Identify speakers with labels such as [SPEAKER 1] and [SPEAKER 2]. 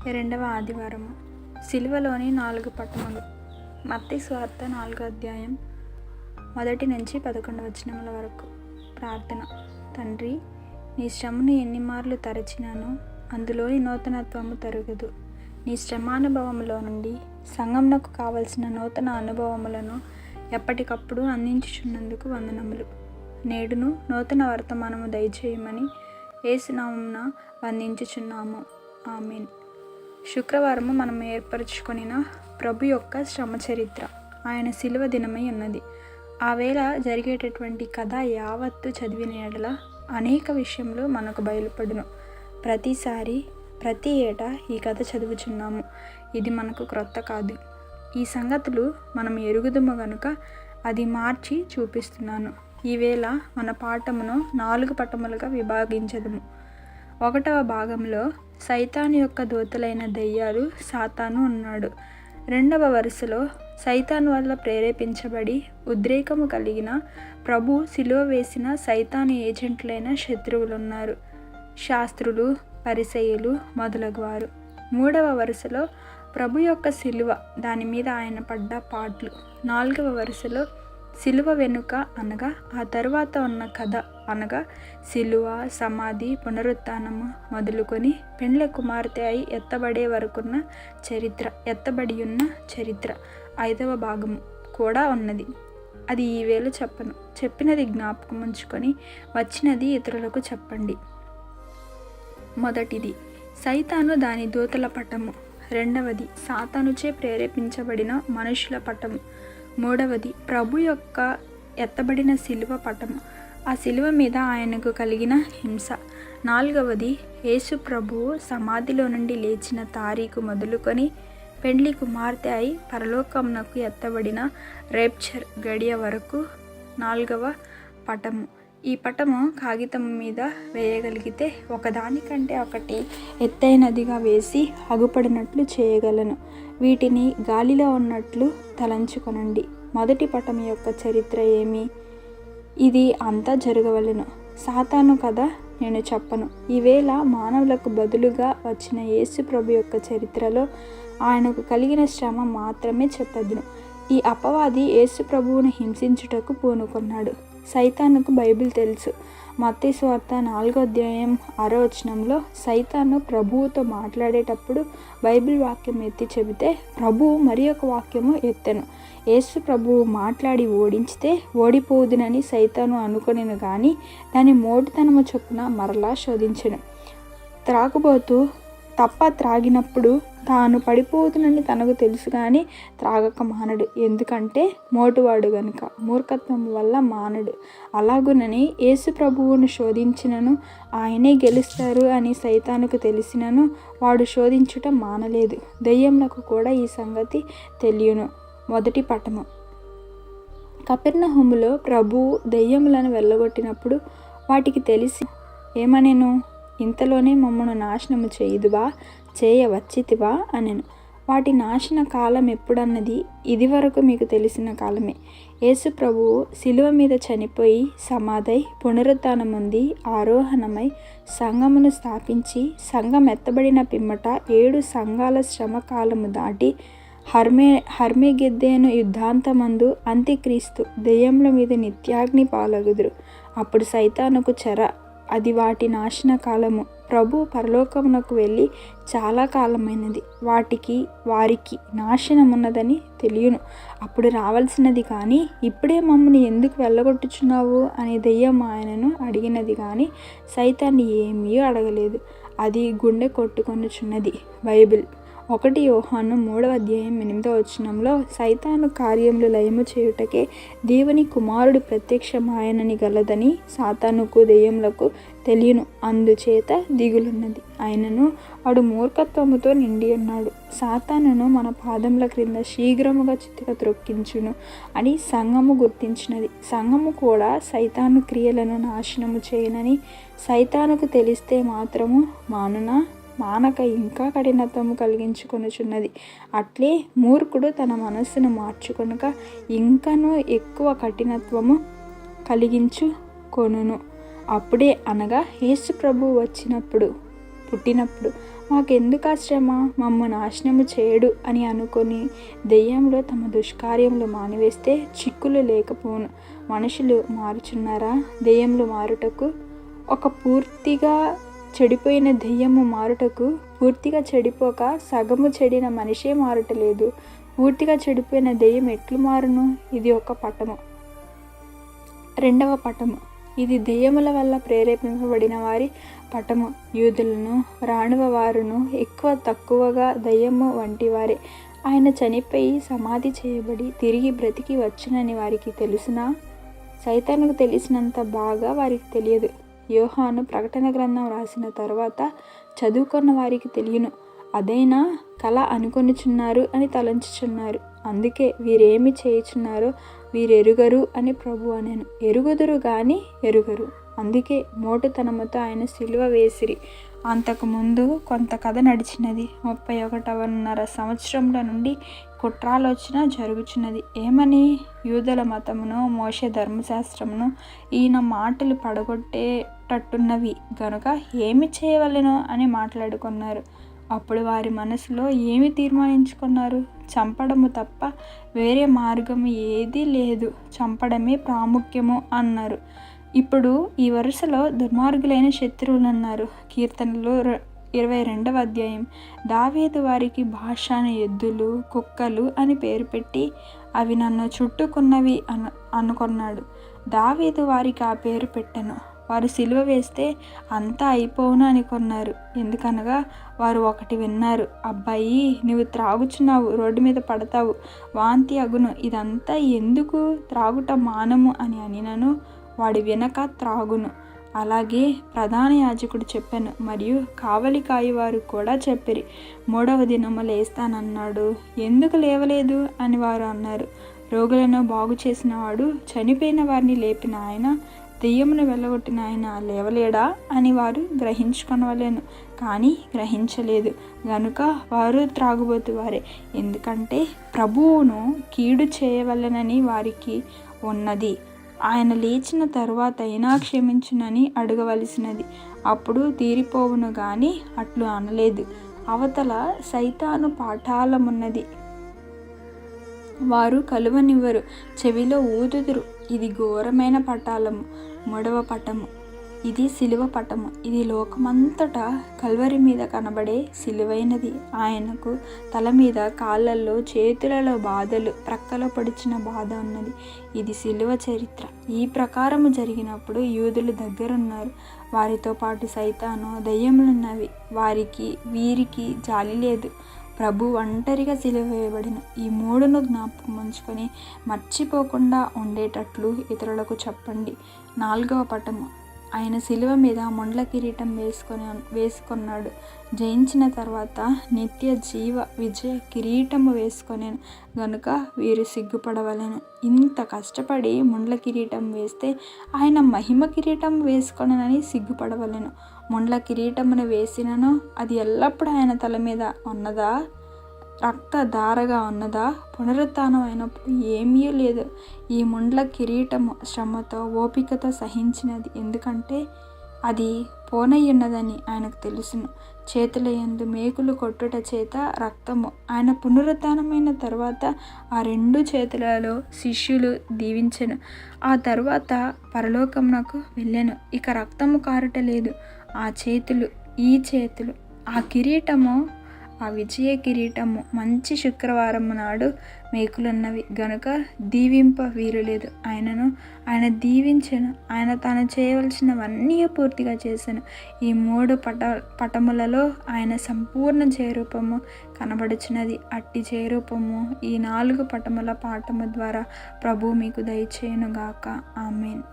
[SPEAKER 1] రెండవ ఆదివారము. సిలువలోని 4 పట్టణములు. మత్తయి సువార్త 4వ అధ్యాయం 1 నుంచి 11 వచనముల వరకు. ప్రార్థన. తండ్రి, నీ శ్రమను ఎన్ని మార్లు తరచినానో అందులోని నూతనత్వము తరుగదు. నీ శ్రమానుభవములో నుండి సంఘమునకు కావలసిన నూతన అనుభవములను ఎప్పటికప్పుడు అందించుచున్నందుకు వందనములు. నేడును నూతన వర్తమానము దయచేయమని యేసు నామమున వందించుచున్నాము. ఆమేన్. శుక్రవారము మనం ఏర్పరచుకొనిన ప్రభు యొక్క శ్రమ చరిత్ర, ఆయన శిలువ దినమై ఉన్నది. ఆ వేళ జరిగేటటువంటి కథ యావత్తు చదివిన ఎడల అనేక విషయములు మనకు బయలుపడును. ప్రతి ఏటా ఈ కథ చదువుచున్నాము. ఇది మనకు క్రొత్త కాదు. ఈ సంగతులు మనం ఎరుగుదుము గనుక అది మార్చి చూపిస్తున్నాను. ఈవేళ మన పాఠమును 4 పట్టములుగా విభాగించదుము. 1వ భాగంలో సైతాను యొక్క దూతలైన దెయ్యాలు సాతాను ఉన్నాడు. 2వ వరుసలో సైతాను వల్ల ప్రేరేపించబడి ఉద్రేకము కలిగిన ప్రభు సిలువ వేసిన సైతాను ఏజెంట్లైన శత్రువులున్నారు, శాస్త్రులు, పరిసయ్యులు మొదలగువారు. 3వ వరుసలో ప్రభు యొక్క సిలువ, దాని మీద ఆయన పడ్డ పాట్లు. 4వ వరుసలో సిలువ వెనుక అనగా ఆ తరువాత ఉన్న కథ అనగా సిలువ, సమాధి, పునరుత్థానము మొదలుకొని పెండ్లి కుమార్తె అయి ఎత్తబడే వరకున్న చరిత్ర, ఎత్తబడి ఉన్న చరిత్ర 5వ భాగము కూడా ఉన్నది. అది ఈవేళ చెప్పను. చెప్పినది జ్ఞాపకం ఉంచుకొని వచ్చినది ఇతరులకు చెప్పండి. మొదటిది సైతాను దాని దూతల పటము. 2వది సాతానుచే ప్రేరేపించబడిన మనుషుల పటము. 3వది ప్రభు యొక్క ఎత్తబడిన శిలువ పటము, ఆ శిలువ మీద ఆయనకు కలిగిన హింస. 4వది యేసు ప్రభువు సమాధిలో నుండి లేచిన తారీఖు మొదలుకొని పెండ్లి కుమార్తె అయి పరలోకమునకు ఎత్తబడిన రేప్చర్ గడియ వరకు 4వ పటము. ఈ పటము కాగితం మీద వేయగలిగితే ఒకదానికంటే ఒకటి ఎత్తైనదిగా వేసి అగుపడినట్లు చేయగలను. వీటిని గాలిలో ఉన్నట్లు తలంచుకొనండి. మొదటి పటం యొక్క చరిత్ర ఏమి? ఇది అంతా జరగవలెను. సాతాను కథ నేను చెప్పను. ఈవేళ మానవులకు బదులుగా వచ్చిన యేసు ప్రభు యొక్క చరిత్రలో ఆయనకు కలిగిన శ్రమ మాత్రమే చెప్పెదను. ఈ అపవాది యేసు ప్రభువును హింసించుటకు పూనుకొన్నాడు. సైతానుకు బైబిల్ తెలుసు. మత్తయి సువార్త 4వ అధ్యాయం 6వ వచనంలో సైతాను ప్రభువుతో మాట్లాడేటప్పుడు బైబిల్ వాక్యం ఎత్తి చెబితే ప్రభువు మరి ఒక వాక్యము ఎత్తెను. యేసు ప్రభువు మాట్లాడి ఓడించితే ఓడిపోదునని సైతాను అనుకొనెను గాని దాని మోటుతనము చొప్పున మరలా శోధించెను. త్రాగుబోతూ తప్ప త్రాగినప్పుడు తాను పడిపోతునని తనకు తెలుసు కానీ త్రాగక మానడు. ఎందుకంటే మోటువాడు గనుక, మూర్ఖత్వం వల్ల మానడు. అలాగునని యేసు ప్రభువును శోధించినను ఆయనే గెలుస్తారు అని సైతానుకు తెలిసినను వాడు శోధించుట మానలేదు. దెయ్యములకు కూడా ఈ సంగతి తెలియను. మొదటి పటము. కపెర్నహూములో ప్రభువు దెయ్యములను వెళ్ళగొట్టినప్పుడు వాటికి తెలిసి ఏమనెను? ఇంతలోనే మమ్మను నాశనము చేయుదువా, చేయవచ్చితివా అనెను. వాటి నాశన కాలం ఎప్పుడన్నది ఇదివరకు మీకు తెలిసిన కాలమే. యేసు ప్రభువు శిలువ మీద చనిపోయి సమాధై పునరుత్థానముంది ఆరోహణమై సంఘమును స్థాపించి సంఘం ఎత్తబడిన పిమ్మట 7 సంఘాల శ్రమ కాలము దాటి హర్మెగెద్దోను యుద్ధాంతమందు అంత్యక్రీస్తు దెయ్యముల మీద నిత్యాగ్ని పాలగుదురు. అప్పుడు సైతానుకు చెర, అది వాటి నాశన కాలము. ప్రభు పరలోకమునకు వెళ్ళి చాలా కాలమైనది. వారికి నాశనమున్నదని తెలియను. అప్పుడు రావాల్సినది కానీ ఇప్పుడే మమ్మల్ని ఎందుకు వెళ్ళగొట్టుచున్నావు అని దెయ్యం ఆయనను అడిగినది కానీ సైతాన్ని ఏమీ అడగలేదు. అది గుండె కొట్టుకొనుచున్నది. బైబిల్ 1 యోహాను 3వ అధ్యాయం 8వ వచనంలో సైతాను కార్యములు లయము చేయుటకే దేవుని కుమారుడు ప్రత్యక్షమాయనని గలదని సాతానుకు దెయ్యములకు తెలియను, అందుచేత దిగులున్నది. ఆయనను వాడు మూర్ఖత్వముతో నిండి ఉన్నాడు. సాతానును మన పాదముల క్రింద శీఘ్రముగా చితిక త్రొక్కించును అని సంఘము గుర్తించినది. సంఘము కూడా సైతాను క్రియలను నాశనము చేయనని సైతానుకు తెలిస్తే మాత్రము మానక ఇంకా కఠినత్వము కలిగించుకొనుచున్నది. అట్లే మూర్ఖుడు తన మనస్సును మార్చుకొనక ఇంకనూ ఎక్కువ కఠినత్వము కలిగించుకొనును. అప్పుడే అనగా యేసు ప్రభు పుట్టినప్పుడు మాకెందుకు ఆ శ్రమ, మమ్ము నాశనము చేయడు అని అనుకొని దెయ్యంలో తమ దుష్కార్యములు మానివేస్తే చిక్కులు లేకపోను. మనుషులు మారుచున్నారా? దెయ్యములు మారుటకు ఒక పూర్తిగా చెడిపోయిన దెయ్యము మారుటకు పూర్తిగా చెడిపోక సగము చెడిన మనిషే మారుటలేదు. పూర్తిగా చెడిపోయిన దెయ్యం ఎట్లు మారును? ఇది ఒక పటము. రెండవ పటము, ఇది దెయ్యముల వల్ల ప్రేరేపింపబడిన వారి పటము. యూదులను రాణువ వారును ఎక్కువ తక్కువగా దెయ్యము వంటి వారే. ఆయన చనిపోయి సమాధి చేయబడి తిరిగి బ్రతికి వచ్చునని వారికి తెలుసునా? సైతానుకు తెలిసినంత బాగా వారికి తెలియదు. యోహాను ప్రకటన గ్రంథం రాసిన తర్వాత చదువుకున్న వారికి తెలియను. అదైనా కల అనుకొనిచున్నారు అని తలంచుచున్నారు. అందుకే వీరేమి చేయుచున్నారో వీరెరుగరు అని ప్రభు అనెను. ఎరుగుదురు గాని ఎరుగరు. అందుకే మోటుతనముతో ఆయన సిలువ వేసిరి. అంతకుముందు కొంత కథ నడిచినది. 31.5 సంవత్సరముల నుండి కుట్రాలోచన జరుగుచున్నది. ఏమని? యూదుల మతమును మోషే ధర్మశాస్త్రమును ఈయన మాటలు పడగొట్టేటట్టున్నవి గనుక ఏమి చేయవలెనో అని మాట్లాడుకున్నారు. అప్పుడు వారి మనసులో ఏమి తీర్మానించుకున్నారు? చంపడము తప్ప వేరే మార్గము ఏదీ లేదు, చంపడమే ప్రాముఖ్యము అన్నారు. ఇప్పుడు ఈ వరుసలో దుర్మార్గులైన శత్రువులు అన్నారు. కీర్తనలు 22వ అధ్యాయం. దావీదు వారికి బాషాను ఎద్దులు కుక్కలు అని పేరు పెట్టి అవి నన్ను చుట్టుకున్నవి అనుకున్నాడు. దావీదు వారికి ఆ పేరు పెట్టెను. వారు సిలువ వేస్తే అంతా అయిపోవును అనుకున్నారు. ఎందుకనగా వారు ఒకటి విన్నారు, అబ్బాయి నువ్వు త్రాగుచున్నావు, రోడ్డు మీద పడతావు, వాంతి అగును, ఇదంతా ఎందుకు, త్రాగుట మానము అని అనినను వాడి వెనక త్రాగును. అలాగే ప్రధాన యాజకుడు చెప్పాను, మరియు కావలి కాయవారు కూడా చెప్పిరి. 3వ దినము లేస్తానన్నాడు. ఎందుకు లేవలేదు అని వారు అన్నారు. రోగులను బాగు చేసిన వాడు, చనిపోయిన వారిని లేపిన ఆయన, దెయ్యమును వెళ్ళగొట్టిన ఆయన లేవలేడా అని వారు గ్రహించుకొనవలెను. కానీ గ్రహించలేదు గనుక వారు త్రాగుబోతు వారే. ఎందుకంటే ప్రభువును కీడు చేయవలెనని వారికి ఉన్నది. ఆయన లేచిన తరువాత అయినా క్షమించునని అడగవలసినది. అప్పుడు తీరిపోవును గాని అట్లు అనలేదు. అవతల సైతాను పాఠాలమున్నది. వారు కలువనివ్వరు, చెవిలో ఊదుదురు. ఇది ఘోరమైన పటాలము. 3వ పటము, ఇది సిలువ పటము. ఇది లోకమంతటా కల్వరి మీద కనబడే సిలువైనది. ఆయనకు తల మీద, కాళ్ళల్లో, చేతులలో బాధలు, ప్రక్కలో పొడిచిన బాధ ఉన్నది. ఇది సిలువ చరిత్ర. ఈ ప్రకారము జరిగినప్పుడు యూదులు దగ్గరున్నారు. వారితో పాటు సైతాను, దయ్యములున్నవి. వీరికి జాలి లేదు. ప్రభు ఒంటరిగా సిలువ వేయబడిన ఈ 3ను జ్ఞాపకం ఉంచుకొని మర్చిపోకుండా ఉండేటట్లు ఇతరులకు చెప్పండి. 4వ పటము, ఆయన సిలువ మీద ముండ్ల కిరీటం వేసుకున్నాడు. జయించిన తర్వాత నిత్య జీవ విజయ కిరీటము వేసుకొనేను గనుక వీరు సిగ్గుపడవలెను. ఇంత కష్టపడి ముండ్ల కిరీటం వేస్తే ఆయన మహిమ కిరీటం వేసుకొనని సిగ్గుపడవలెను. ముండ్ల కిరీటమును వేసినను అది ఎల్లప్పుడూ ఆయన తల మీద ఉన్నదా? రక్తధారగా ఉన్నదా? పునరుత్థానం అయినప్పుడు ఏమీ లేదు. ఈ ముండ్ల కిరీటము శ్రమతో ఓపికతో సహించినది. ఎందుకంటే అది పోనయ్యున్నదని ఆయనకు తెలుసును. చేతుల యందు మేకులు కొట్టుట చేత రక్తము. ఆయన పునరుత్థానమైన తర్వాత ఆ 2 చేతులలో శిష్యులు దీవించెను. ఆ తరువాత పరలోకమునకు వెళ్ళెను. ఇక రక్తము కారుట లేదు. ఆ చేతులు, ఈ చేతులు, ఆ కిరీటము, ఆ విజయ కిరీటము మంచి శుక్రవారము నాడు మేకులున్నవి గనుక దీవింప వీరులేదు. ఆయన దీవించెను. ఆయన తాను చేయవలసినవన్నీ పూర్తిగా చేశాను. ఈ 3 పటములలో ఆయన సంపూర్ణ జయరూపము కనబడుచున్నది. అట్టి జయరూపము ఈ 4 పటముల పాఠము ద్వారా ప్రభు మీకు దయచేయునుగాక. ఆమేన్.